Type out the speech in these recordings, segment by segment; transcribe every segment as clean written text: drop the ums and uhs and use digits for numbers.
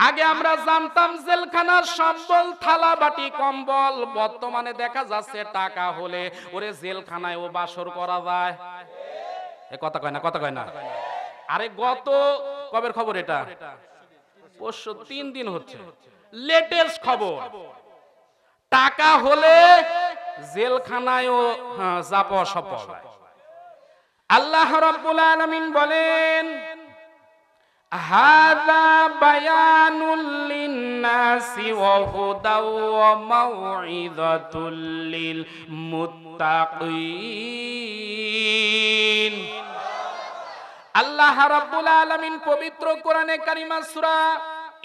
আগে আমরা জানতাম জেলখানার সম্বল থালা বাটি কম্বল, বর্তমানে দেখা যাচ্ছে টাকা হলে ওরে জেলখানায় ও বাসর করা যায়। এ কথা কয় না, কথা কয় না। আরে গত কবের খবর এটা? পরশু 3 দিন হচ্ছে লেটেস্ট খবর। টাকা হলে জেলখানায়ও যাওয়া সফল। আল্লাহ রাব্বুল আলামিন বলেন, হাযা বায়ানুল লিন-নাসি ওয়া হুদাও ওয়া মাউইযাতুল লিল মুত্তাকিন। আল্লাহ রাব্বুল আলামিন পবিত্র কোরআনে কারিমা সূরা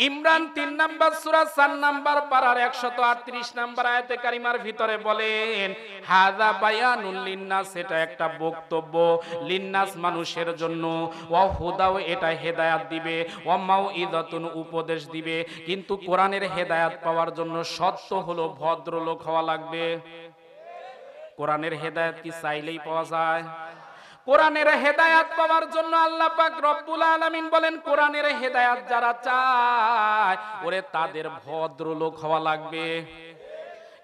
ইমরান 3 নাম্বার সূরা 4 নাম্বার পারার 138 নাম্বার আয়াতে কারিমার ভিতরে বলেন, হাযা বায়ানুল লিন-নাস, এটা একটা বক্তব্য, লিন-নাস মানুষের জন্য, ওয়া হুদাও এটা হেদায়েত দিবে, ওয়া মাউইযাতুন উপদেশ দিবে। কিন্তু কোরআনের হেদায়েত পাওয়ার জন্য শর্ত হলো ভদ্রলোক হওয়া লাগবে। কোরআনের হেদায়েত কি চাইলেই পাওয়া যায়? কোরআনের হেদায়াত পাওয়ার জন্য আল্লাহ পাক রব্বুল আলামিন বলেন, কোরআনের হেদায়াত যারা চায় ওরে তাদের ভদ্রলোক হওয়া লাগবে।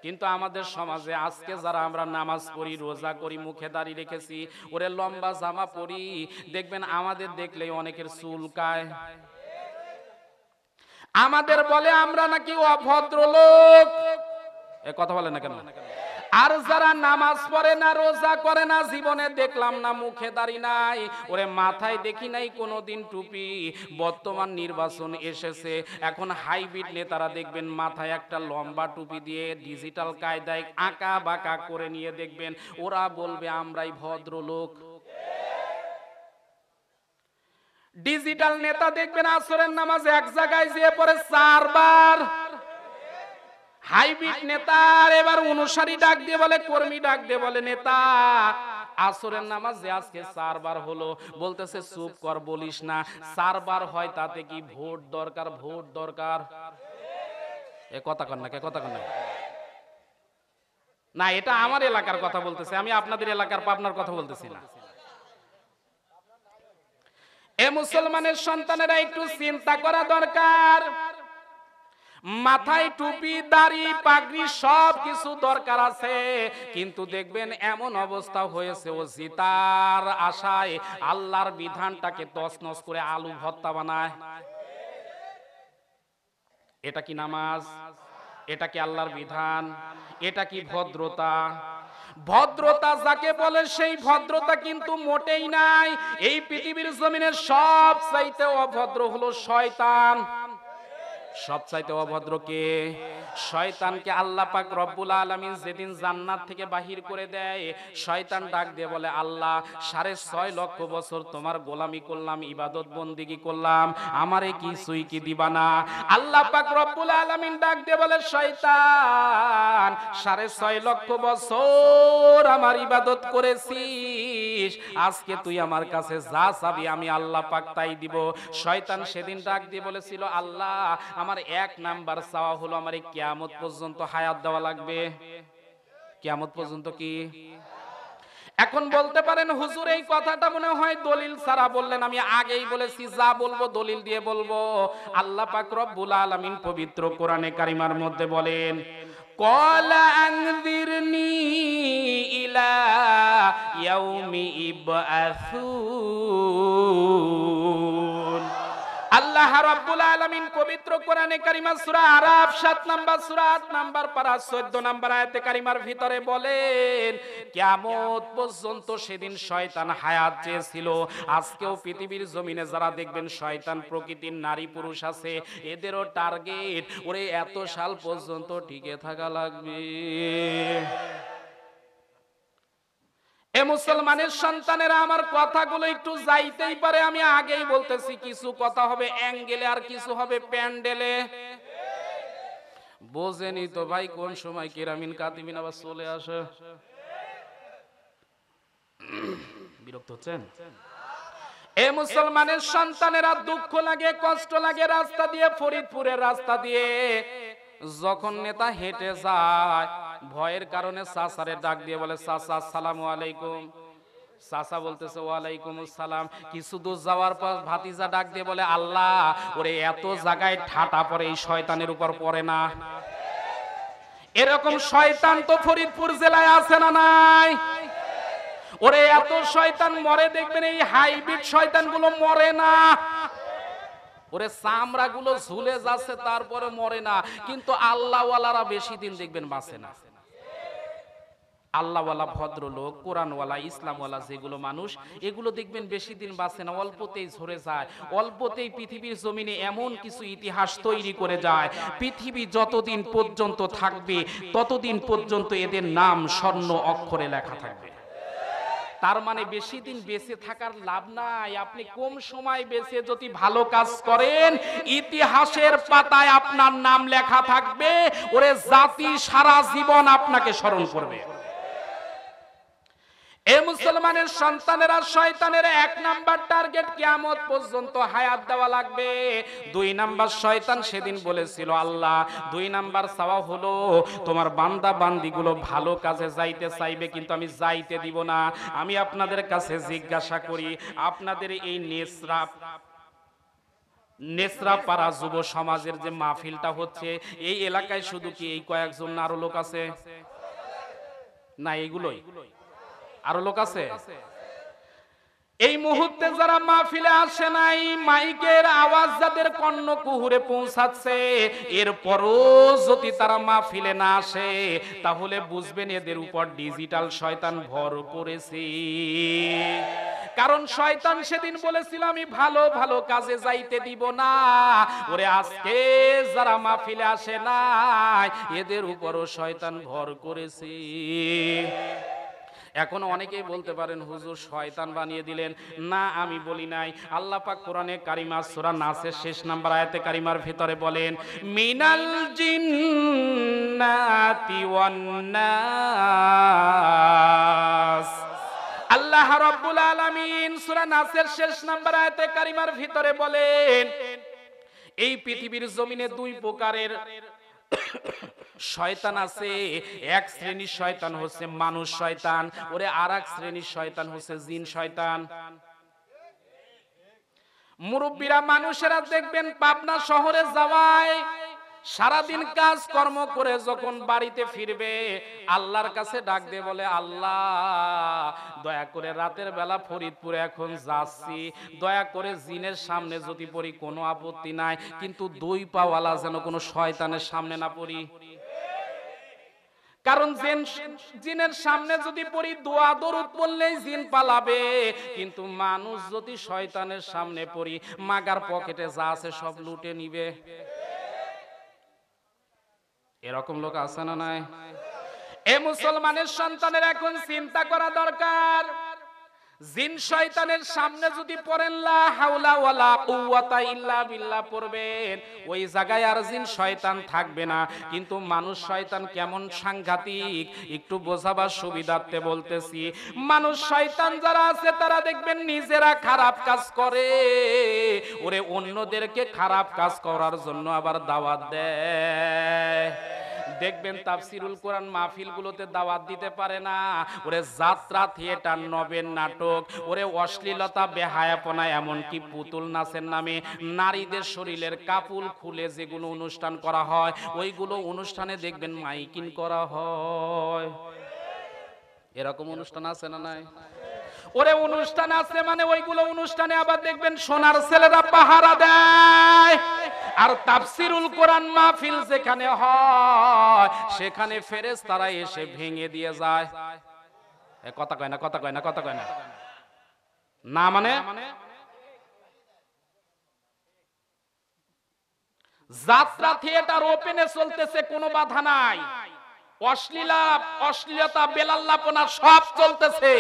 কিন্তু আমাদের সমাজে আজকে যারা আমরা নামাজ পড়ি, রোজা করি, মুখে দাড়ি রেখেছি, ওরে লম্বা জামা পরি, দেখবেন আমাদের দেখলেই অনেকের চুলকায়। আমাদের বলে আমরা নাকি অভদ্রলোক। এ কথা বলে না কেন? আর যারা নামাজ পড়ে না, রোজা করে না, জীবনে দেখলাম না মুখে দাড়ি নাই, ওরে মাথায় দেখি নাই কোনোদিন টুপি। বর্তমান নির্বাচন এসেছে, এখন হাইব্রিড নেতারা দেখবেন মাথায় একটা লম্বা টুপি দিয়ে ডিজিটাল কায়দায় আঁকা বাঁকা করে নিয়ে দেখবেন ওরা বলবে আমরাই ভদ্রলোক। ডিজিটাল নেতা দেখবেন আসরের নামাজ এক জায়গায় যেয়ে পড়ে 4 বার। হাইব্রিড নেতার এবার অনুসারী ডাক দিয়ে বলে, কর্মী ডাক দিয়ে বলে, নেতা আসরের নামাজ যে আজকে 4 বার হলো, বলতেছে চুপ কর, বলিস না, 4 বার হয় তাতে কি ভোট দরকার? ভোট দরকার। এ কথা কন না, কে কথা কন না? না, এটা আমার এলাকার কথা বলতেছে, আমি আপনাদের এলাকার পাবনার কথা বলতেছি না। এ মুসলমানের সন্তানেরা একটু চিন্তা করা দরকার। মাথায় টুপি, দাড়ি, পাগড়ি সব কিছু দরকার আছে, কিন্তু দেখবেন এমন অবস্থা হয়েছে ও জিতার আশায় আল্লাহর বিধানটাকে তছনছ করে আলু ভর্তা বানায়। এটা কি নামাজ? এটা কি আল্লাহর বিধান? এটা কি ভদ্রতা? ভদ্রতা যাকে বলে সেই ভদ্রতা কিন্তু মোটেই নাই। এই পৃথিবীর জমিনের সবচাইতে অভদ্র হলো শয়তান। সবচাইতে অভদ্র কে? শয়তানকে আল্লাহ পাক রব্বুল আলামিন যেদিন জান্নাত থেকে বাহির করে দেয়, শয়তান ডাক দিয়ে বলে, আল্লাহ 6.5 লক্ষ বছর তোমার গোলামি করলাম, ইবাদত বন্দেগী করলাম, আমারে কিছুই কি দিবা না? আল্লাহ পাক রব্বুল আলামিন ডাক দিয়ে বলে, শয়তান 6.5 লক্ষ বছর আমার ইবাদত করেছিস, আজকে তুই আমার কাছে যা চাবি আমি আল্লাহ পাক তাই দিব। শয়তান সেদিন ডাক দিয়ে বলেছিল, আল্লাহ আমার 1 নাম্বার চাওয়া হলো আমার এই কিয়ামত পর্যন্ত হায়াত দেওয়া লাগবে। কিয়ামত পর্যন্ত কি? এখন বলতে পারেন হুজুর এই কথাটা মনে হয় দলিল ছাড়া বললেন। আমি আগেই বলেছি যা বলবো দলিল দিয়ে বলবো। আল্লাহ পাক রব্বুল আলামিন পবিত্র কোরআনে কারিমার মধ্যে বলেন, ক্বালা আনযিরনি ইলা ইয়াউমি ইবআসুন। আল্লাহ রাব্বুল আলামিন পবিত্র কোরআনে কারিমা সূরা আরাফ 7 নাম্বার সূরা 8 নাম্বার পারা 14 নাম্বার আয়াতে কারিমার ভিতরে বলেন, কিয়ামত পর্যন্ত সেদিন শয়তান হায়াত চেয়েছিল। আজকেও পৃথিবীর জমিনে যারা দেখবেন শয়তান প্রকৃতির নারী পুরুষ আছে, এদেরও টার্গেট ওরে এত সাল পর্যন্ত টিকে থাকা লাগবে। এ মুসলমানের সন্তানেরা আমার কথাগুলো একটু যাইতেই পারে, আমি আগেই বলতেছি কিছু কথা হবে অ্যাঙ্গেলে আর কিছু হবে প্যান্ডেলে। বোঝেনি তো ভাই কোন সময় কিরামিন কাতিবিন আবার চলে আসে। বিরক্ত হচ্ছেন? এ মুসলমানের সন্তানেরা দুঃখ লাগে, কষ্ট লাগে, রাস্তা দিয়ে, ফরিদপুরের রাস্তা দিয়ে যখন নেতা হেঁটে যায়, ভয়ের কারণে চাচারে ডাক দিয়ে বলে, চাচা আসসালামু আলাইকুম। চাচা বলতেছে ওয়ালাইকুম আসসালাম। কিছু দূর যাওয়ার পর ভাতিজা ডাক দিয়ে বলে, আল্লাহ ওরে এত জায়গায় ঠাটা পড়ে এই শয়তানের উপর পড়ে না? এরকম শয়তান তো ফরিদপুর জেলায় আছে না নাই? ওরে এত শয়তান মরে, দেখবেন এই হাইব্রিড শয়তানগুলো মরে না। ওরে চামড়া গুলো ঝুলে যাচ্ছে তারপরে মরে না, কিন্তু আল্লাহওয়ালারা বেশি দিন দেখবেন বাঁচে না। আল্লাহওয়ালা ভদ্রলোক, কোরআনওয়ালা, ইসলামওয়ালা যেগুলো মানুষ, এগুলো দেখবেন বেশি দিন বাঁচে না, অল্পতেই ঝরে যায়, অল্পতেই পৃথিবীর জমিনে এমন কিছু ইতিহাস তৈরি করে যায়। পৃথিবী যতদিন পর্যন্ত থাকবে ততদিন পর্যন্ত এদের নাম স্বর্ণ অক্ষরে লেখা থাকবে। তার মানে বেশি দিন বেঁচে থাকার লাভ নাই। আপনি কম সময় বেঁচে যদি ভালো কাজ করেন, ইতিহাসের পাতায় আপনার নাম লেখা থাকবে, ওরে জাতি সারা জীবন আপনাকে স্মরণ করবে। এই মুসলমানের সন্তানেরা শয়তানের 1 নাম্বার টার্গেট কিয়ামত পর্যন্ত হায়াত দেওয়া লাগবে। 2 নাম্বার শয়তান সেদিন বলেছিল, আল্লাহ 2 নাম্বার চাওয়া হলো তোমার বান্দা বান্দিগুলো ভালো কাজে যাইতে চাইবে, কিন্তু আমি যাইতে দিব না। আমি আপনাদের কাছে জিজ্ঞাসা করি, আপনাদের এই নেসরাপাড়া যুব সমাজের যে মাহফিলটা হচ্ছে, এই এলাকায় শুধু কি এই কয়েকজন আরো লোক আছে? না, এইগুলোই আরো লোক আছে। এই মুহূর্তে যারা মাহফিলে আসে নাই, মাইকের আওয়াজ যাদের কর্ণ কুহুরে পৌঁছাচ্ছে, এরপরও যদি তারা মাহফিলে না আসে, তাহলে বুঝবেন এদের উপর ডিজিটাল শয়তান ভর করেছে। কারণ শয়তান সেদিন বলেছিল আমি ভালো ভালো কাজে যাইতে দিব না। ওরে আজকে যারা মাহফিলে আসে নাই, এদের উপরও শয়তান ভর করেছে। এখন অনেকেই বলতে পারেন, হুজুর শয়তান বানিয়ে দিলেন। না, আমি বলি নাই। আল্লাহ পাক কোরআনে কারিমা সূরা নাসের শেষ নাম্বার আয়াতে কারিমার ভিতরে বলেন, মিনাল জিন্নাতি ওয়ান নাস। আল্লাহ রাব্বুল আলামিন সূরা নাসের শেষ নাম্বার আয়াতে কারিমার ভিতরে বলেন, এই পৃথিবীর জমিনে 2 প্রকারের শয়তান আছে। এক শ্রেণীর শয়তান হচ্ছে মানুষ শয়তান, ওরে আরেক শ্রেণীর শয়তান হচ্ছে জিন শয়তান। মুরব্বীরা মানুষেরা দেখবেন পাবনা শহরে যাওয়ায় সারাদিন কাজ কর্ম করে যখন বাড়িতে ফিরবে, আল্লাহর কাছে ডাক দিয়ে বলে, আল্লাহ দয়া করে রাতের বেলা ফরিদপুরে এখন যাচ্ছি, দয়া করে জিনের সামনে যদি পড়ি কোনো আপত্তি নাই, কিন্তু 2 পাওয়ালা যেন কোনো শয়তানের সামনে না পড়ি। কারণ জিনের সামনে যদি পড়ি, দোয়া দরুদ পড়লেই জিন পালাবে, কিন্তু মানুষ যদি শয়তানের সামনে পড়ি, মাগার পকেটে যা আছে সব লুটে নিবে। এরকম লোক আছে না নাই? এ মুসলমানের সন্তানের এখন চিন্তা করা দরকার, জিন শয়তানের সামনে যদি পড়েন লা হাওলা ওয়ালা কুওয়াতা ইল্লা বিল্লাহ পড়বেন, ওই জায়গায় আর জিন শয়তান থাকবে না। কিন্তু মানুষ শয়তান কেমন সাংঘাতিক, একটু বোঝাবার সুবিধার্থে বলতেছি। মানুষ শয়তান যারা আছে তারা দেখবেন নিজেরা খারাপ কাজ করে, ওরে অন্যদেরকে খারাপ কাজ করার জন্য আবার দাওয়াত দেয়। দেখবেন তাফসিরুল কোরআন মাহফিলগুলোতে দাওয়াত দিতে পারে না, ওরে যাত্রা, থিয়েটার, নবেন, নাটক, ওরে অশ্লীলতা, বেহায়াপনা, এমনকি পুতুল নাচের নামে নারীদের শরীরের কাপুল খুলে যেগুলো অনুষ্ঠান করা হয়, ওইগুলো অনুষ্ঠানে দেখবেন মাইকিং করা হয়। এরকম অনুষ্ঠান আছে না নাই? ওরে অনুষ্ঠান আছে মানে ওইগুলো অনুষ্ঠানে আবার দেখবেন সোনার ছেলেরা পাহারা দেয়। আর তাফসিরুল কোরআন মাহফিল যেখানে হয়, সেখানে ফেরেশতারা এসে ভেঙে দিয়ে যায়। কথা কয় না, কথা কয় না, কথা কয় না। না মানে যাত্রা, থিয়েটার ওপেনে চলতেছে, কোনো বাধা নাই। অশ্লীলতা, বেলাল্লাপনা সব চলতেছে,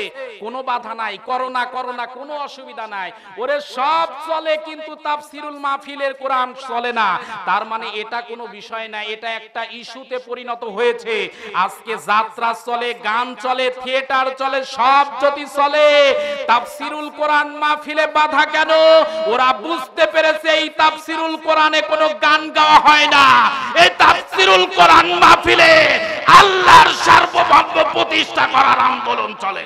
কোনো বাধা নাই। করোনা কোনো অসুবিধা নাই, ওরে সব চলে, কিন্তু তাফসিরুল মাহফিলের কোরআন চলে না। তার মানে এটা কোনো বিষয় না, এটা একটা ইস্যুতে পরিণত হয়েছে। আজকে যাত্রা চলে, গান চলে, থিয়েটার চলে, সব যদি চলে, তাফসিরুল কোরআন মাহফিলে বাধা কেন? ওরা বুঝতে পেরেছে এই তাফসিরুল কোরআনে কোনো গান গাওয়া হয় না, এই তাফসিরুল কোরআন মাহফিলে আল্লাহর সার্বভৌমত্ব প্রতিষ্ঠা করার আন্দোলন চলে।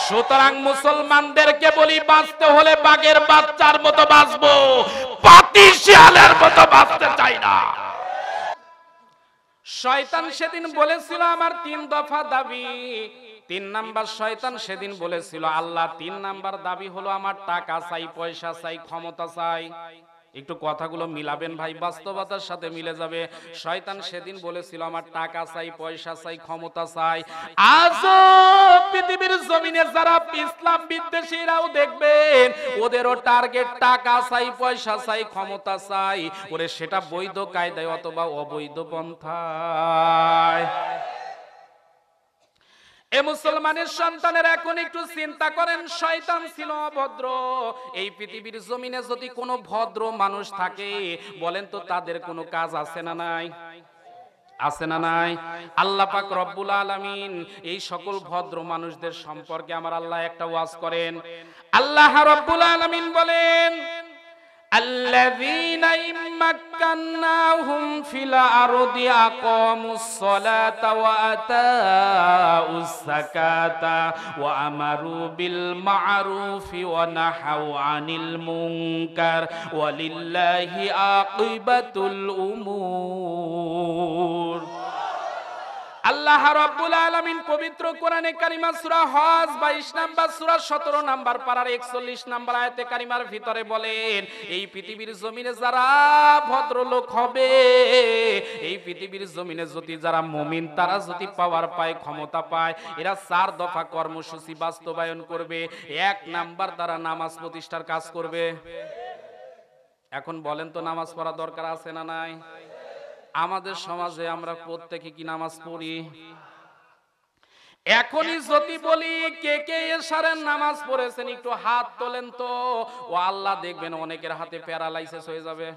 সুতরাং মুসলমানদেরকে বলি, বাঁচতে হলে বাঘের বাচ্চার মতো বাঁচবো, পাতি শিয়ালের মতো বাঁচতে চাই না। শয়তান সেদিন বলেছিল আমার 3 দফা দাবি। 3 নাম্বার শয়তান সেদিন বলেছিল আল্লাহ 3 নাম্বার দাবি হলো আমার টাকা চাই, পয়সা চাই, ক্ষমতা চাই। একটু কথাগুলো মিলাবেন ভাই, বাস্তবতার সাথে মিলে যাবে। শয়তান সেদিন বলেছিল আমার টাকা চাই, পয়সা চাই, ক্ষমতা চাই। আজও পৃথিবীর জমিনে যারা ইসলাম বিদ্বেষীরাও দেখবেন ওদেরও টার্গেট টাকা চাই, পয়সা চাই, ক্ষমতা চাই। ওরে সেটা বৈধ কায়দায় অথবা অবৈধ পন্থায়। এ মুসলমানের সন্তানের এখন একটু চিন্তা করেন, শয়তান ছিল অভদ্র। এই পৃথিবীর জমিনে যদি কোনো ভদ্র মানুষ থাকে বলেন তো তাদের কোনো কাজ আছে না নাই? আছে না নাই? আল্লাহ পাক রব্বুল আলামিন এই সকল ভদ্র মানুষদের সম্পর্কে আমার আল্লাহ একটা ওয়াজ করেন। আল্লাহ রব্বুল আলামিন বলেন الذين مكناهم في الأرض أقاموا الصلاة وآتاؤوا الزكاة وأمروا بالمعروف ونهوا عن المنكر ولله عاقبة الأمور। আল্লাহ রাব্বুল আলামিন পবিত্র কোরআনে কারিমা সূরা হজ 22 নাম্বার সূরা 17 নাম্বার পারার 41 নাম্বার আয়াতে কারিমার ভিতরে বলেন এই পৃথিবীর জমিনে যারা ভদ্রলোক হবে, এই পৃথিবীর জমিনে যদি যারা মুমিন তারা যদি পাওয়ার পায়, ক্ষমতা পায়, এরা 4 দফা কর্মসূচি বাস্তবায়ন করবে। 1 নাম্বার তারা নামাজ প্রতিষ্ঠার কাজ করবে। এখন বলেন তো নামাজ পড়া দরকার আছে না নাই? আমাদের সমাজে আমরা প্রত্যেকে কি নামাজ পড়ি? এখনই যদি বলি কে কে এশারের নামাজ পড়েছেন একটু হাত তোলেন তো, ও আল্লাহ দেখবেন অনেকের হাতে প্যারালাইসিস হয়ে যাবে।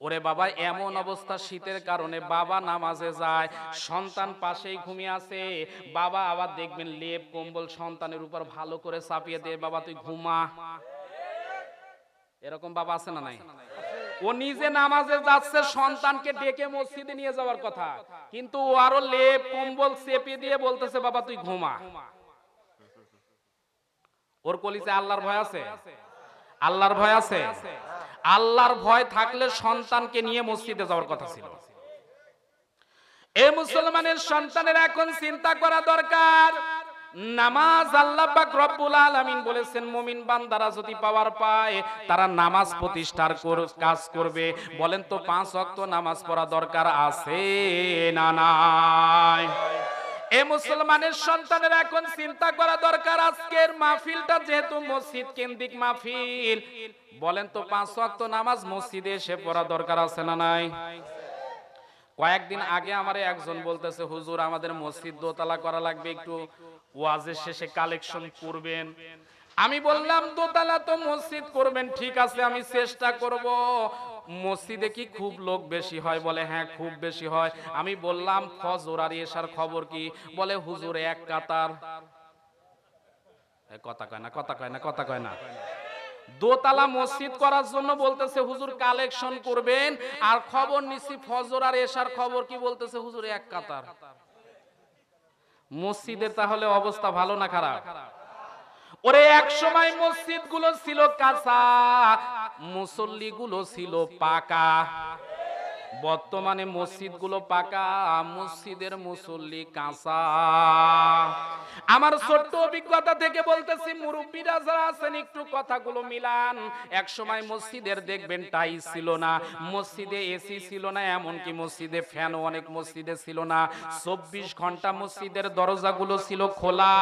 ওরে বাবা, এমন অবস্থা শীতের কারণে বাবা নামাজে যায়, সন্তান পাশেই ঘুমিয়ে আছে, বাবা আবার দেখবেন লেপ কম্বল সন্তানের উপর ভালো করে চাপিয়ে দেয়, বাবা তুই ঘুমা। এরকম বাবা আছে না নাই? ও নিজে নামাজে যাচ্ছে, সন্তানকে ডেকে মসজিদে নিয়ে যাওয়ার কথা, কিন্তু ও আরো লেপ কম্বল চেপে দিয়ে বলতেছে বাবা তুই ঘুমা। ওর কলিতে আল্লাহর ভয় আছে? আল্লাহর ভয় আছে? আল্লাহর ভয় থাকলে সন্তানকে নিয়ে মসজিদে যাওয়ার কথা ছিল। এই মুসলমানের সন্তানের এখন চিন্তা করা দরকার। নামাজ আল্লাহ পাক রব্বুল আলামিন বলেছেন মুমিন বান্দারা যদি পাওয়ার পায় তারা নামাজ প্রতিষ্ঠার কাজ করবে। বলেন তো 5 ওয়াক্ত নামাজ পড়া দরকার আছে না নাই? এই মুসলমানের সন্তানের এখন চিন্তা করা দরকার, আজকের মাহফিলটা যেহেতু মসজিদ কেন্দ্রিক মাহফিল, বলেন তো 5 ওয়াক্ত নামাজ মসজিদে এসে পড়া দরকার আছে না নাই? কয়েকদিন আগে আমারে একজন বলতেছে হুজুর আমাদের মসজিদ দোতলা করা লাগবে, একটু ওয়াজের শেষে কালেকশন করবেন। আমি বললাম দোতলা তো মসজিদ করবেন, ঠিক আছে আমি চেষ্টা করব। মসজিদে কি খুব লোক বেশি হয়? বলে হ্যাঁ খুব বেশি হয়। আমি বললাম ফজর আর এশার খবর কি? বলে হুজুর এক কাতার। কথা কয় না, কথা কয় না, কথা কয় না। দোতলা মসজিদ করার জন্য বলতেছে হুজুর কালেকশন করবেন, আর খবর নিছি ফজর আর এশার খবর কি? বলতেছে হুজুর এক কাতার। মসজিদের তাহলে অবস্থা ভালো না খারাপ? ওরে এক সময় মসজিদ গুলো ছিল কাঁচা, মুসল্লি গুলো ছিল পাকা। বর্তমানে মসজিদ গুলো পাকা, মসজিদের মুসল্লি কাঁচা। আমার ছোট্ট অভিজ্ঞতা থেকে বলতেছি, মুরব্বীরা যারা আছেন একটু কথাগুলো মিলান। এক সময় মসজিদের দেখবেন টাইলস ছিল না, মসজিদে এসি ছিল না, এমনকি মসজিদে ফ্যানও অনেক মসজিদে ছিল না। 24 ঘন্টা মসজিদের দরজাগুলো ছিল খোলা,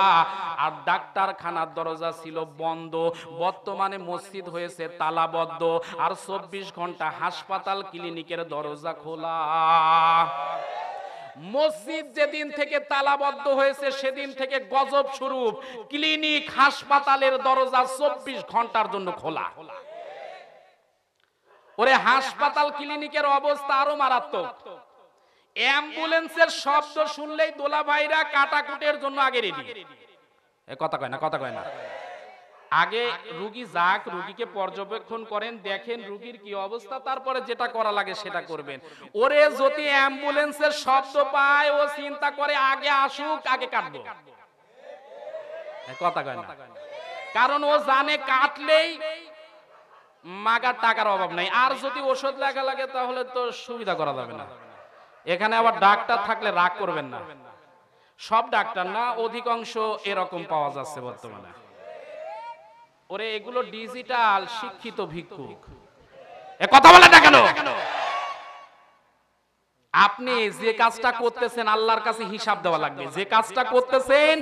আর ডাক্তারখানার দরজা ছিল বন্ধ। বর্তমানে মসজিদ হয়েছে তালাবদ্ধ, আর 24 ঘন্টা হাসপাতাল ক্লিনিকের দরজা খোলা। মসজিদ যেদিন থেকে তালাবদ্ধ হয়েছে সেদিন থেকে গজব স্বরূপ ক্লিনিক হাসপাতালের দরজা 24 ঘন্টার জন্য খোলা। ওরে হাসপাতাল ক্লিনিকের অবস্থা আরো মারাত্মক। অ্যাম্বুলেন্সের শব্দ শুনলেই দোলা ভাইরা কাটাকুটের জন্য আগে রেডি। কথা কয় না, কথা কয় না। আগে রুগী যাক, রুগীকে পর্যবেক্ষণ করেন, দেখেন রুগীর কি অবস্থা, তারপরে যেটা করা লাগে সেটা করবেন। ওরে যদি অ্যাম্বুলেন্সের শব্দ পায় ও চিন্তা করে আগে আসুক, আগে কাটবো। কথা কয় না, কারণ ও জানে কাটলেই মাগার টাকার অভাব নাই। আর যদি ওষুধ লেখা লাগে তাহলে তো সুবিধা করা যাবে না। এখানে আবার ডাক্তার থাকলে রাগ করবেন না, সব ডাক্তার না, অধিকাংশ এরকম পাওয়া যাচ্ছে বর্তমানে। ওরে এগুলো ডিজিটাল শিক্ষিত ভিক্ষুক, এ কথা বলে না কেন? আপনি যে কাজটা করতেছেন আল্লাহর কাছে হিসাব দেওয়া লাগবে। যে কাজটা করতেছেন,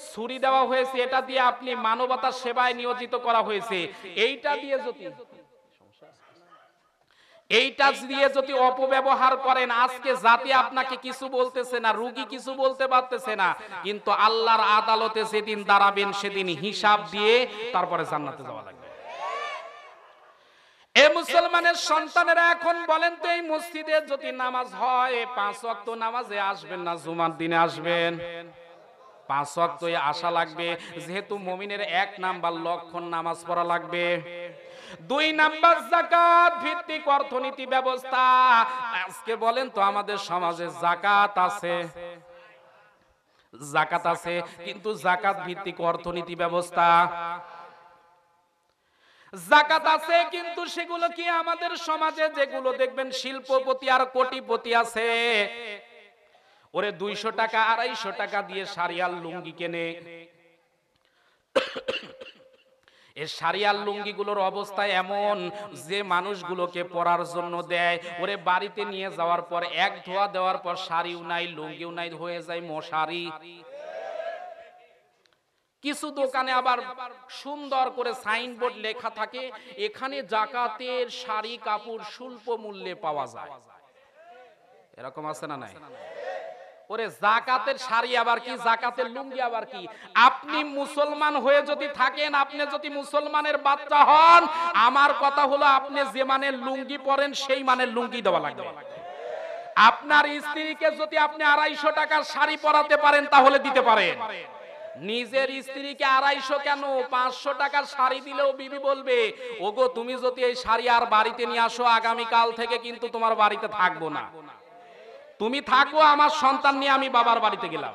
ছুরি দেওয়া হয়েছে, এটা দিয়ে আপনি মানবতার সেবায় নিয়োজিত করা হয়েছে, এইটা দিয়ে যদি অপব্যবহার করেন, আজকে জাতি আপনাকে কিছু বলতেছে না, রোগী কিছু বলতে পারতেছে না, কিন্তু আল্লাহর আদালতে যেদিন দাঁড়াবেন সেদিন হিসাব দিয়ে তারপরে জান্নাতে যাওয়া লাগবে। এ মুসলমানের সন্তানেরা, এখন বলেন তো এই মসজিদে যদি নামাজ হয় 5 ওয়াক্ত নামাজে আসবেন না জুমার দিনে আসবেন? 5 ওয়াক্তই আসা লাগবে, যেহেতু মুমিনের 1 নাম্বার লক্ষণ নামাজ পড়া লাগবে। 2 নাম্বার যাকাত ভিত্তিক অর্থনীতি ব্যবস্থা। আজকে বলেন তো আমাদের সমাজে যাকাত আছে, কিন্তু যাকাত ভিত্তিক অর্থনীতি ব্যবস্থা। যাকাত আছে, কিন্তু সেগুলো কি আমাদের সমাজে যেগুলো দেখবেন শিল্পপতি আর কোটিপতি আছে, ওরে 200 টাকা 250 টাকা দিয়ে শাড়িয়াল লুঙ্গি কেনে। এই শাড়িয়াল লুঙ্গিগুলোর অবস্থা এমন যে মানুষগুলোকে পরার জন্য দেয়, ওরে বাড়িতে নিয়ে যাওয়ার পর 1 ধোয়া দেওয়ার পর শাড়িও নাই লুঙ্গিও নাই, হয়ে যায় মশারি। কিছু দোকানে আবার সুন্দর করে সাইনবোর্ড লেখা থাকে, এখানে যাকাতের শাড়ি কাপড় স্বল্প মূল্যে পাওয়া যায়। এরকম আছে না নাই? ওরে যাকাতের শাড়ি আবার কি, যাকাতের লুঙ্গি আবার কি? আপনি মুসলমান হয়ে যদি থাকেন, আপনি যদি মুসলমানের বাচ্চা হন, আমার কথা হলো আপনি যে মানের লুঙ্গি পরেন সেই মানের লুঙ্গি দেওয়া লাগবে। আপনার স্ত্রীকে যদি আপনি 250 টাকার শাড়ি পরাতে পারেন তাহলে দিতে পারেন। নিজের স্ত্রীকে 250 কেন, 500 টাকার শাড়ি দিলেও বিবি বলবে, ওগো তুমি যদি এই শাড়ি আর বাড়িতে নিয়ে আসো, আগামী কাল থেকে কিন্তু তোমার বাড়িতে থাকবো না, তুমি থাকো, আমার সন্তান নিয়ে আমি বাবার বাড়িতে গেলাম।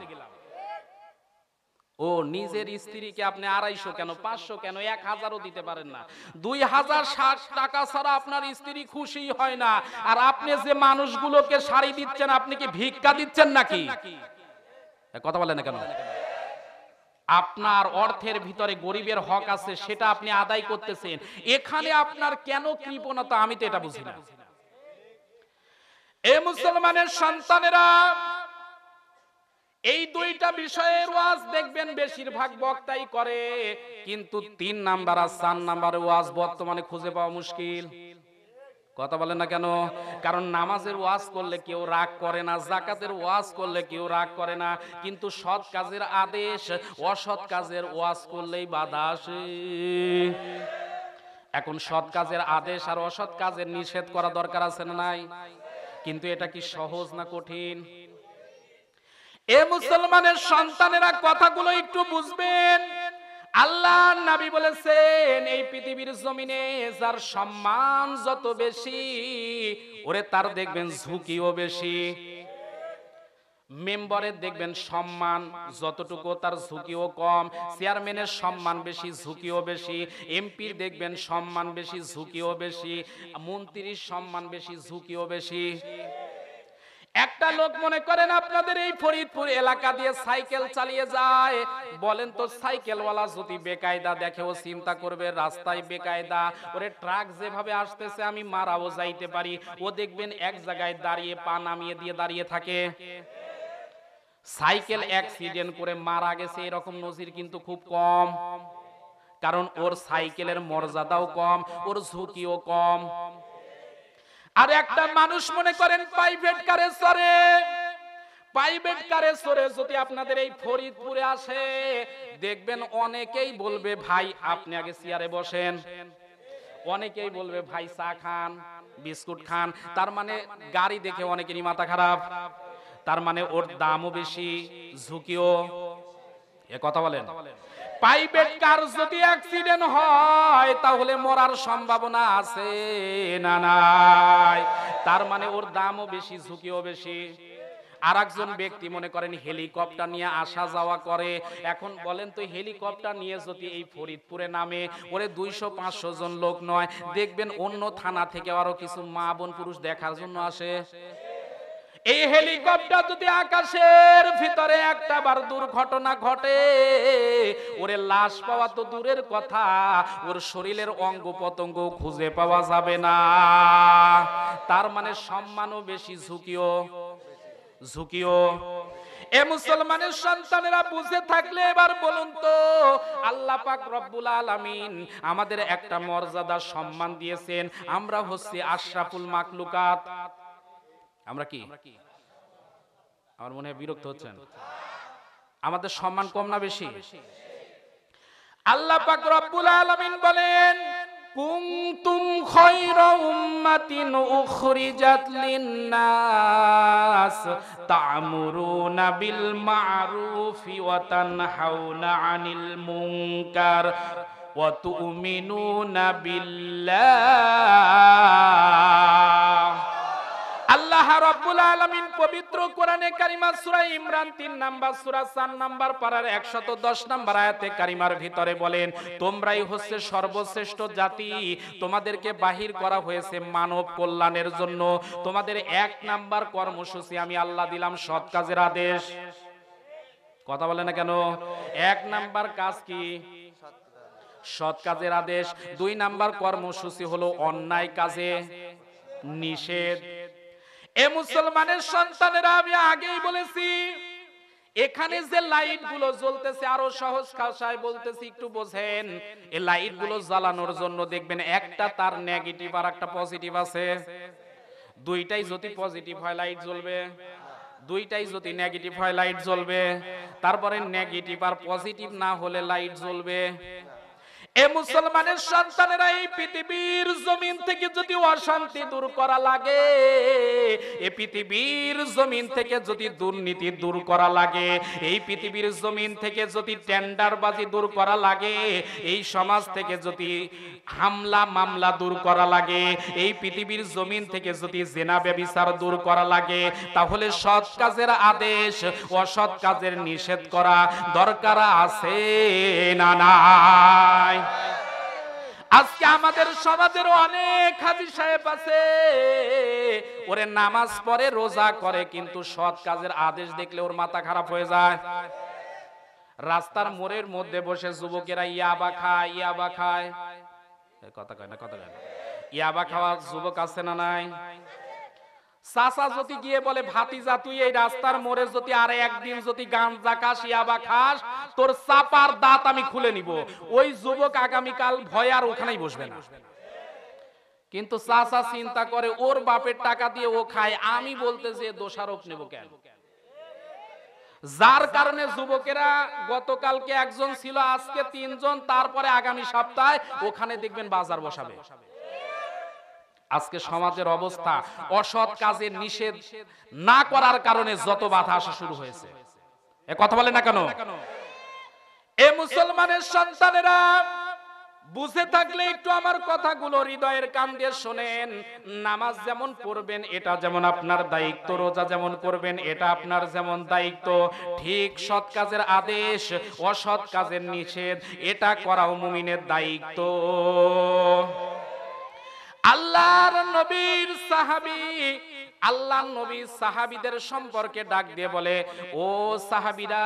ও নিজের স্ত্রীকে আপনি 250 কেন, 500 কেন, 1000ও দিতে পারেন না। 2060 টাকা ছাড়া আপনার স্ত্রী খুশি হয় না। আর আপনি যে মানুষগুলোকে শাড়ি দিচ্ছেন, আপনি কি ভিক্ষা দিচ্ছেন নাকি? কথা বলেন না কেন? আপনার অর্থের ভিতরে গরিবের হক আছে, সেটা আপনি আদায় করতেছেন, এখানে আপনার কেন কৃপণতা? আমি তো এটা বুঝি না। এ মুসলমানের সন্তানেরা, এই 2টা বিষয়ের ওয়াজ দেখবেন বেশিরভাগ বক্তাই করে, কিন্তু 3 নাম্বার আর 4 নাম্বারের ওয়াজ বর্তমানে খুঁজে পাওয়া মুশকিল। কথা বলেন না কেন? কারণ নামাজের ওয়াজ করলে কেউ রাগ করে না, যাকাতের ওয়াজ করলে কেউ রাগ করে না, কিন্তু সৎ কাজের আদেশ, অসৎ কাজের ওয়াজ করলেই বাধা আসে। এখন সৎ কাজের আদেশ আর অসৎ কাজের নিষেধ করা দরকার আছে না নাই? কিন্তু এটা কি সহজ না কঠিন? এ মুসলমানের সন্তানেরা, কথাগুলো একটু বুঝবেন। আল্লাহ নবী বলেছেন, এই পৃথিবীর জমিনে যার সম্মান যত বেশি, ওরে তার দেখবেন ঝুঁকিও বেশি। মেম্বারের দেখবেন সম্মান যতটুকু, তার ঝুঁকিও কম। চেয়ারম্যানের সম্মান বেশি, ঝুঁকিও বেশি। এমপির দেখবেন সম্মান বেশি, ঝুঁকিও বেশি। মন্ত্রীর সম্মান বেশি, ঝুঁকিও বেশি। একটা লোক মনে করেন আপনাদের এই ফরিদপুর এলাকা দিয়ে সাইকেল চালিয়ে যায়, বলেন তো সাইকেলওয়ালা যদি বেকায়দা দেখে, ও চিন্তা করবে রাস্তায় বেকায়দা, ওরে ট্রাক যেভাবে আসতেছে আমি মারাও যাইতে পারি, ও দেখবেন এক জায়গায় দাঁড়িয়ে পা নামিয়ে দিয়ে দাঁড়িয়ে থাকে। সাইকেল অ্যাক্সিডেন্ট করে মারা গেছে এরকম নজির কিন্তু খুব কম, কারণ ওর সাইকেলের মর্যাদাও কম, ওর ঝুঁকিও কম। আর একটা মানুষ মনে করেন প্রাইভেট কারে চড়ে যদি আপনাদের এই ফরিদপুরে আসে, দেখবেন অনেকেই বলবে ভাই আপনি আগে চেয়ারে বসেন, অনেকেই বলবে ভাই চা খান, বিস্কুট খান। তার মানে গাড়ি দেখে অনেকেরই মাথা খারাপ, তার মানে ওর দামও বেশি, ঝুঁকিও। এ কথা বলেন। প্রাইভেট কার যদি অ্যাক্সিডেন্ট হয় তাহলে মরার সম্ভাবনা আছে না নাই? তার মানে ওর দামও বেশি, ঝুঁকিও বেশি। আর একজন ব্যক্তি মনে করেন হেলিকপ্টার নিয়ে আসা যাওয়া করে। এখন বলেন তো হেলিকপ্টার নিয়ে যদি এই ফরিদপুরে নামে, ওরে 200-500 জন লোক নয়, দেখবেন অন্য থানা থেকে আরো কিছু মা বোন পুরুষ দেখার জন্য আসে। এই হেলিকপ্টার যদি আকাশের ভিতরে একটা বার দুর্ঘটনা ঘটে, ওরে লাশ পাওয়া তো দূরের কথা, ওর শরীরের অঙ্গ প্রত্যঙ্গ খুঁজে পাওয়া যাবে না। তার মানে সম্মানও বেশি, ঝুঁকিও। এ মুসলমানের সন্তানেরা বুঝে থাকলে এবার বলুন তো, আল্লাহ পাক রব্বুল আলামিন আমাদের একটা মর্যাদা সম্মান দিয়েছেন। আমরা হচ্ছি আশরাফুল মাখলুকাত। আমরা কি? আমার মনে হয় বিরক্ত হচ্ছেন। আমাদের সম্মান কম না বেশি? আল্লাহ পাক রব্বুল আলামিন বলেন, কুনতুম খায়রা উম্মাতিন উখরিজাত লিন-নাস তা'মুরুনা বিল মা'রুফি ওয়া তানহাউনা আনিল মুনকার ওয়া তু'মিনুনা বিল্লাহ। আল্লাহ রাব্বুল আলামিন পবিত্র কোরআনে কারিমা সূরা ইমরান 3 নাম্বার সূরা 4 নাম্বার পারার 110 নাম্বার আয়াতে কারিমার ভিতরে বলেন, তোমরাই হচ্ছে সর্বশ্রেষ্ঠ জাতি, তোমাদেরকে বাহির করা হয়েছে মানব কল্যাণের জন্য। তোমাদের 1 নাম্বার কর্মসূচি আমি আল্লাহ দিলাম সৎ কাজের আদেশ। কথা বলে না কেন? 1 নাম্বার কাজ কি? সৎ কাজের আদেশ। 2 নাম্বার কর্মসূচি হলো অন্যায় কাজে নিষেধ। এ মুসলমানের সন্তানেরা, আমি আগেই বলেছি, এখানে যে লাইট গুলো জ্বলতেছে, আরো সহজ ভাষায় বলতেছি একটু বোঝেন। এই লাইট গুলো জ্বালানোর জন্য দেখবেন একটা তার নেগেটিভ আর একটা পজিটিভ আছে। দুইটাই যদি পজিটিভ হয় লাইট জ্বলবে, দুইটাই যদি নেগেটিভ হয় লাইট জ্বলবে। তারপরে নেগেটিভ আর পজিটিভ না হলে লাইট জ্বলবে। এ মুসলমানের সন্তানেরা, এই পৃথিবীর জমিন থেকে যদি অশান্তি দূর করা লাগে, এই পৃথিবীর জমিন থেকে যদি দুর্নীতি দূর করা লাগে, এই পৃথিবীর জমিন থেকে যদি টেন্ডারবাজি দূর করা লাগে, এই সমাজ থেকে যদি হামলা মামলা দূর করা লাগে, এই পৃথিবীর জমিন থেকে যদি জিনা ব্যভিচার দূর করা লাগে, তাহলে সৎ কাজের আদেশ অসৎ কাজের নিষেধ করা দরকার আছে না নাই? আজকে আমাদের সমাজের অনেক হাজী সাহেব আছে, ওরে নামাজ পড়ে রোজা করে, কিন্তু সৎ কাজের আদেশ দেখলে ওর মাথা খারাপ হয়ে যায়। রাস্তার মোড়ের মধ্যে বসে যুবকেরা ইয়াবা খায়, কথা কয় না, ইয়াবা খাওয়া যুবক আছে না নাই? চাচা যদি গিয়ে বলে, ভাতিজা তুই এই রাস্তার মোড়ে যদি আর একদিন যদি গাঁজা খাস, ইয়াবা খাস, তোর চাপার দাঁত আমি খুলে নিব, ওই যুবক আগামীকাল ভয় আর ওখানেই বসবে না। কিন্তু চাচা চিন্তা করে, ওর বাপের টাকা দিয়ে ও খায়, আমি বলতে যে দোষারোপ নেব কেন? যার কারণে যুবকেরা, গতকালকে একজন ছিল, আজকে 3 জন, তারপরে আগামী সপ্তাহে ওখানে দেখবেন বাজার বসাবে। আজকে সমাজের অবস্থা, অসৎ কাজের নিষেধ না করার কারণে যত বাধা আসা শুরু হয়েছে। এ কথা বলে না কেন? এ মুসলমানের সন্তানেরা, বুঝে থাকলে একটু আমার কথাগুলো হৃদয়ের কান দিয়ে শোনেন। নামাজ যেমন পড়বেন এটা যেমন আপনার দায়িত্ব, রোজা যেমন করবেন এটা আপনার যেমন দায়িত্ব, ঠিক সৎ কাজের আদেশ অসৎ কাজের নিষেধ এটা করাও মুমিনের দায়িত্ব। আল্লাহর নবীর সাহাবী, আল্লাহ নবী সাহাবীদের সম্পর্কে ডাক দিয়ে বলে, ও সাহাবীরা,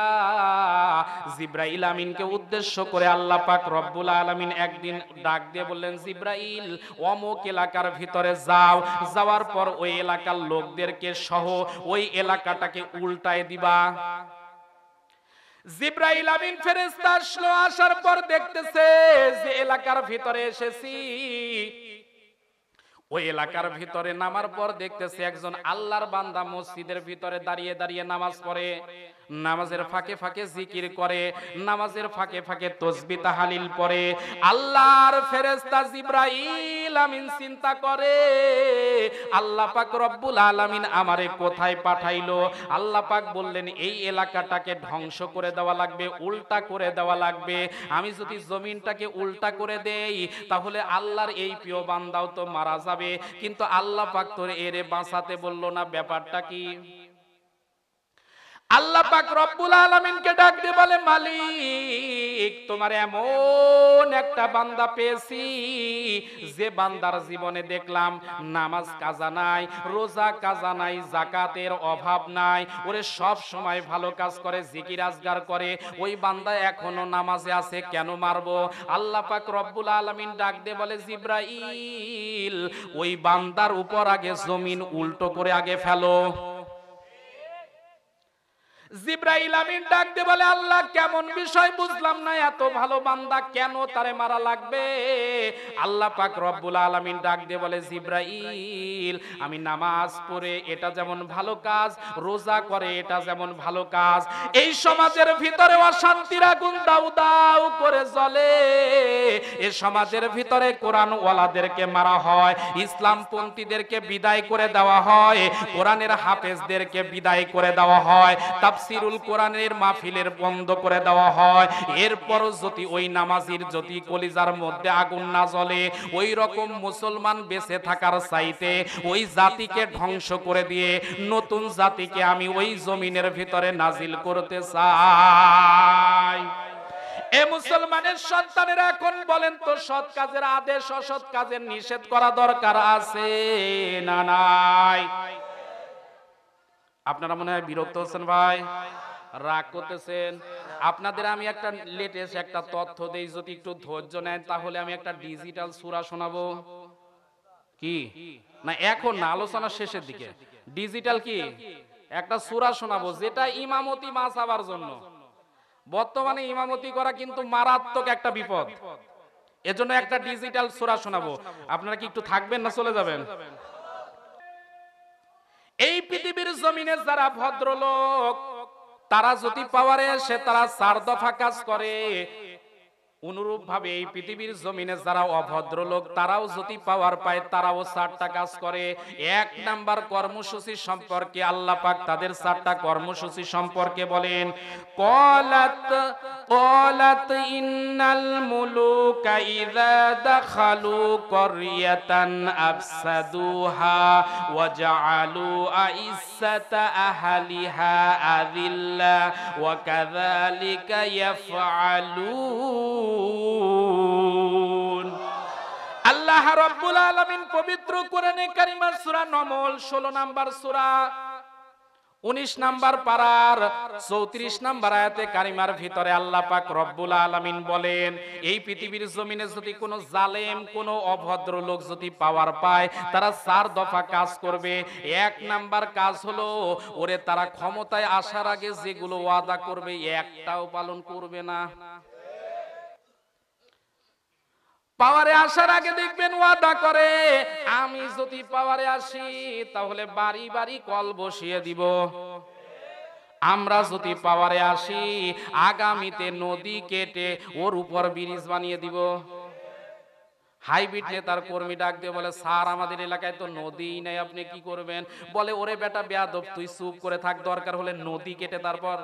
জিবরাইল আমিনকে উদ্দেশ্য করে আল্লাহ পাক রব্বুল আলামিন একদিন ডাক দিয়ে বললেন, জিবরাইল অমুক এলাকার ভিতরে যাও, যাওয়ার পর ওই এলাকার লোকদেরকে সহ ওই এলাকাটাকে উল্টায় দিবা। জিবরাইল আমিন ফেরেশতা আসলো, আসার পর দেখতেছে যে এলাকার ভিতরে এসেছি, ওই এলাকার ভিতরে নামার পর দেখতেছে একজন আল্লাহর বান্দা মসজিদের ভিতরে দাঁড়িয়ে দাঁড়িয়ে নামাজ পড়ে, নামাজের ফাঁকে ফাঁকে জিকির করে, নামাজের ফাঁকে ফাঁকে তাসবিহ তাহলিল পড়ে। আল্লাহর ফেরেশতা জিবরাইল জিবরাইল আমিন চিন্তা করে আল্লাহ পাক রব্বুল আলামিন আমারে কোথায় পাঠাইলো। আল্লাহ পাক বললেন এই এলাকাটাকে ধ্বংস করে দেওয়া লাগবে, উল্টা করে দেওয়া লাগবে। আমি যদি জমিনটাকে উল্টা করে দেই তাহলে আল্লাহর এই প্রিয় বান্দাও তো মারা যাবে। কিন্তু আল্লাহ পাক তোর এরে বাঁচাতে বলল না, ব্যাপারটা কি? আল্লাহ পাক রব্বুল আলামিনকে ডাক দিয়ে বলে মালিক তোমার এমন একটা বান্দা পেয়েছি যে বান্দার জীবনে দেখলাম নামাজ কাজা নাই, রোজা কাজা নাই, যাকাতের অভাব নাই, ওরে সব সময় ভালো কাজ করে, জিকির আজগার করে, ওই বান্দা এখনো নামাজে আছে, কেন মারবো? আল্লাহ পাক রব্বুল আলামিন ডাক দিয়ে বলে জিবরাইল ওই বান্দার উপর আগে জমিন উল্টো করে আগে ফেলো। জিবরাইল আমিন ডাক দিয়ে বলে আল্লাহ কেমন বিষয় বুঝলাম না, এত ভালো বান্দা কেন তারে মারা লাগবে? আল্লাহ পাক রব্বুল আলামিন ডাক দিয়ে বলে জিবরাইল আমি নামাজ পড়ে এটা যেমন ভালো কাজ, রোজা করে এটা যেমন ভালো কাজ, এই সমাজের ভিতরে অশান্তির আগুন দাউ দাউ করে জ্বলে, এই সমাজের ভিতরে কোরআন ওয়ালাদেরকে মারা হয়, ইসলাম পন্থীদেরকে বিদায় করে দেওয়া হয়, কোরআনের হাফেজদেরকে বিদায় করে দেওয়া হয়, তাফসিরুল কোরআনের মাহফিলের বন্ধ করে দেওয়া হয়। এরপরও যদি ওই নামাজির যদি কলিজার মধ্যে আগুন না জ্বলে, ওই রকম মুসলমান বেঁচে থাকার চাইতে ওই জাতিকে ধ্বংস করে দিয়ে নতুন জাতিকে আমি ওই জমিনের ভিতরে নাজিল করতে চাই। এ মুসলমানের সন্তানেরা এখন বলেন তো সৎ কাজের আদেশ অসৎ কাজের নিষেধ করা দরকার আছে না নাই? আপনারা মনে হয় বিরক্ত হচ্ছেন ভাই, রাগ করতেছেন। আপনাদের আমি একটা লেটেস্ট একটা তথ্য দেই, যদি একটু ধৈর্য নেন তাহলে আমি একটা ডিজিটাল সূরা শোনাবো। কি না এখন না, আলোচনার শেষের দিকে ডিজিটাল কি একটা সূরা শোনাবো, যেটা ইমামতি মাসাবার জন্য। বর্তমানে ইমামতি করা কিন্তু মারাত্মক একটা বিপদ, এজন্য একটা ডিজিটাল সূরা শোনাবো। আপনারা কি একটু থাকবেন না চলে যাবেন? এই পৃথিবীর জমিনে যারা ভদ্রলোক তারা যদি পাওয়ারে আসে তারা 4 দফা কাজ করে, অনুরূপ ভাবে এই পৃথিবীর জমিনে যারা অভদ্র লোক তারাও যদি পাওয়ার পায় তারাও 4টা কাজ করে। 1 নাম্বার কর্মসূচি সম্পর্কে আল্লাহ পাক তাদের 4টা কর্মসূচি সম্পর্কে বলেন, ক্বালাত ইন্নাল মুলুকা ইযা দাখালু ক্বরিয়াতান আফসাদুহা ওয়া জাআলু আইসাতা আহলিহা আযিল্লা ওয়া কাযালিকা ইয়াফআলুন। আল্লাহ রাব্বুল আলামিন পবিত্র কোরআনে কারিমার সূরা নমল 16 নাম্বার সূরা 19 নাম্বার পারার 34 নাম্বার আয়াতে কারিমার ভিতরে আল্লাহ পাক রব্বুল আলামিন বলেন, এই পৃথিবীর জমিনে যদি কোনো জালেম কোনো অভদ্র লোক যদি পাওয়ার পায় তারা 4 দফা কাজ করবে। 1 নাম্বার কাজ হলো ওরে তারা ক্ষমতায় আসার আগে যেগুলো ওয়াদা করবে একটাও পালন করবে না। পাওয়ারে আসার আগে দেখবেন ওয়াদা করে আমি যদি পাওয়ারে আসি তাহলে বাড়ি বাড়ি কল বসিয়ে দিব, আমরা যদি পাওয়ারে আসি আগামীতে নদী কেটে ওর উপর ব্রিজ বানিয়ে দিব। হাইব্রিড নেতার কর্মী ডাক দিয়ে বলে স্যার আমাদের এলাকায় তো নদীই নাই, আপনি কি করবেন? বলে ওরে বেটা বেয়াদব তুই চুপ করে থাক, দরকার হলে নদী কেটে তারপর।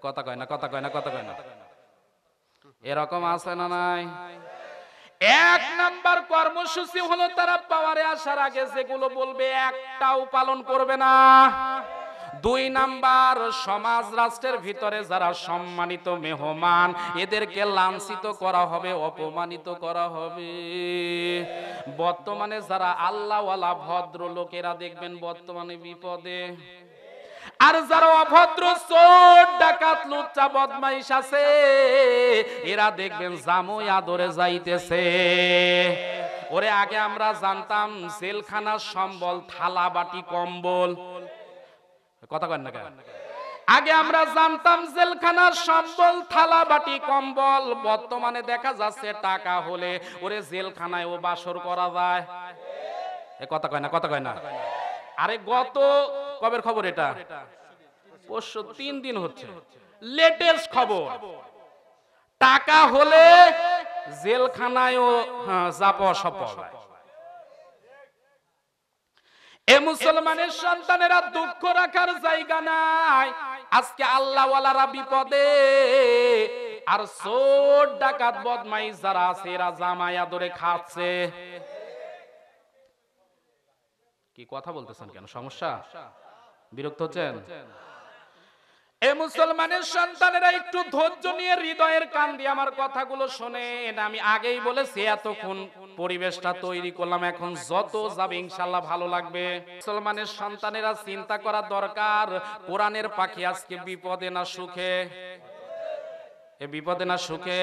কথা কয় না, কথা কয় না, কথা কয় না। এরকম আছে না নাই? 1 নাম্বার কর্মসূচি হলো তারা পাওয়ারে আসার আগে যেগুলো বলবে একটাও পালন করবে না। 2 নাম্বার সমাজ রাষ্ট্রের ভিতরে যারা সম্মানিত মেহমান এদেরকে লাঞ্ছিত করা হবে, অপমানিত করা হবে। বর্তমানে যারা আল্লাহওয়ালা ভদ্র লোকেরা দেখবেন বর্তমানে বিপদে, আর যারা অভদ্র চোর ডাকাত লুচ্চা বদমাইশ আছে এরা দেখবেন জামই আদরে যাইতেছে। ওরে আগে আমরা জানতাম জেলখানার সম্বল থালা বাটি কম্বল, কথা কন না কেন? আগে আমরা জানতাম জেলখানার সম্বল থালা বাটি কম্বল, বর্তমানে দেখা যাচ্ছে টাকা হলে ওরে জেলখানায় ও বাসর করা যায়। কথা কয় না, কথা কয় না। আরে গত কবের খবর এটা? পরশু 3 দিন হচ্ছে লেটেস্ট খবর। টাকা হলে জেলখানায়ও যাবো সফল। এ মুসলমানের সন্তানেরা দুঃখ রাখার জায়গা নাই। আজকে আল্লাহওয়ালারা বিপদে, আর চোর ডাকাত বদমাইশ যারা আছে এরা জামায়া ধরে খাচ্ছে। কি কথা বলতেছেন কেন? সমস্যা? বিরক্ত হচ্ছেন? এ মুসলমানের সন্তানেরা একটু ধৈর্য নিয়ে হৃদয়ের কান দিয়ে আমার কথাগুলো শোনেন। আমি আগেই বলেছি এতক্ষণ পরিবেশটা তৈরি করলাম, এখন যত যাবে ইনশাআল্লাহ ভালো লাগবে। মুসলমানের সন্তানেরা চিন্তা করা দরকার, কোরআনের পাখি আজকে বিপদে না সুখে? এ বিপদে না সুখে?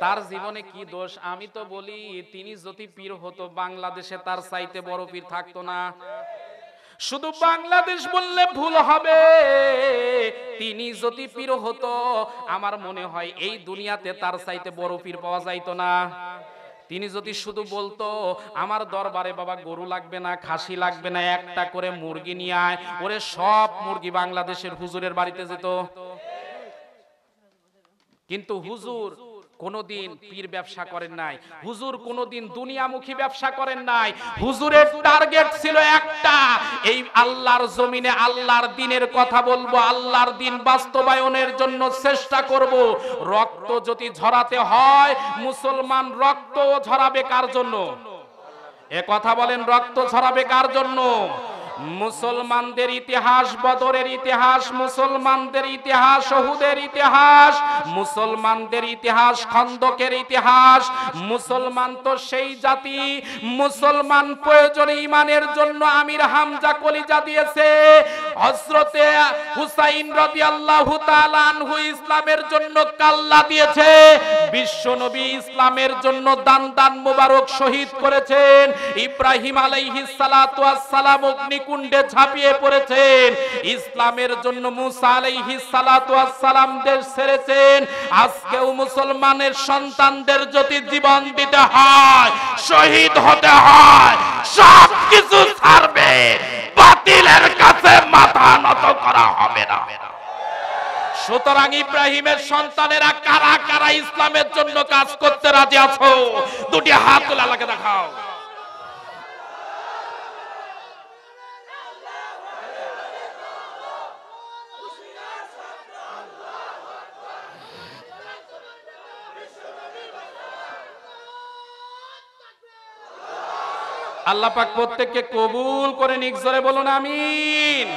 তার জীবনে কি দোষ? আমি তো বলি তিনি যদি পীর হতো বাংলাদেশে তার চাইতে বড় পীর থাকতো না। শুধু বাংলাদেশ বললে ভুল হবে, তিনি যদি পীর হতো আমার মনে হয় এই দুনিয়াতে তার চাইতে বড় পীর পাওয়া যাইতো না। তিনি যদি শুধু বলতো আমার দরবারে বাবা গরু লাগবে না, খাসি লাগবে না, একটা করে মুরগি নিয়ে আয়, ওরে সব মুরগি বাংলাদেশের হুজুরের বাড়িতে যেত। কিন্তু হুজুর কোনদিন পীর ব্যবসা করেন নাই, হুজুর কোনদিন দুনিয়ামুখী ব্যবসা করেন নাই। হুজুরের টার্গেট ছিল একটা, এই আল্লাহর জমিনে আল্লাহর দ্বীনের কথা বলবো, আল্লাহর দ্বীন বাস্তবায়নের জন্য চেষ্টা করব। রক্ত যদি ঝরাতে হয়, মুসলমান রক্ত ঝরাবে কার জন্য? এ কথা বলেন, রক্ত ঝরাবে কার জন্য? মুসলমানদের ইতিহাস, বদরের ইতিহাস, মুসলমানদের ইতিহাস, উহুদের ইতিহাস, মুসলমানদের ইতিহাস, খন্দকের ইতিহাস। মুসলমান তো সেই জাতি, মুসলমান প্রয়োজনে ইমানের জন্য আমির হামজা কলিজা দিয়েছে। হযরতে হুসাইন রাদিয়াল্লাহু তাআলা আনহু ইসলামের জন্য কাল্লা দিয়েছে। বিশ্ব নবী ইসলামের জন্য দান দান মুবারক শহীদ করেছেন। ইব্রাহিম আলাইহিস সালাতু ওয়াস সালাম অগ্নিকুণ্ডে ঝাঁপিয়ে পড়েছেন। ইসলামের জন্য মুসা আলাইহিস সালাতু ওয়াস সালাম দেশ ছেড়েছেন। আজকেও মুসলমানের সন্তানদের যদি জীবন দিতে হয়, শহীদ হতে হয়, সব কিছু ছাড়বে, বাতিলের কাছে মাথা নত করা হবে না। সুতরাং ইব্রাহিমের সন্তানেরা কারা কারা ইসলামের জন্য কাজ করতে রাজি আছো? দুটি হাত তুলে আল্লাহকে দেখাও। আল্লাহ পাক প্রত্যেককে কবুল করে নিক, জোরে বলুন আমিন।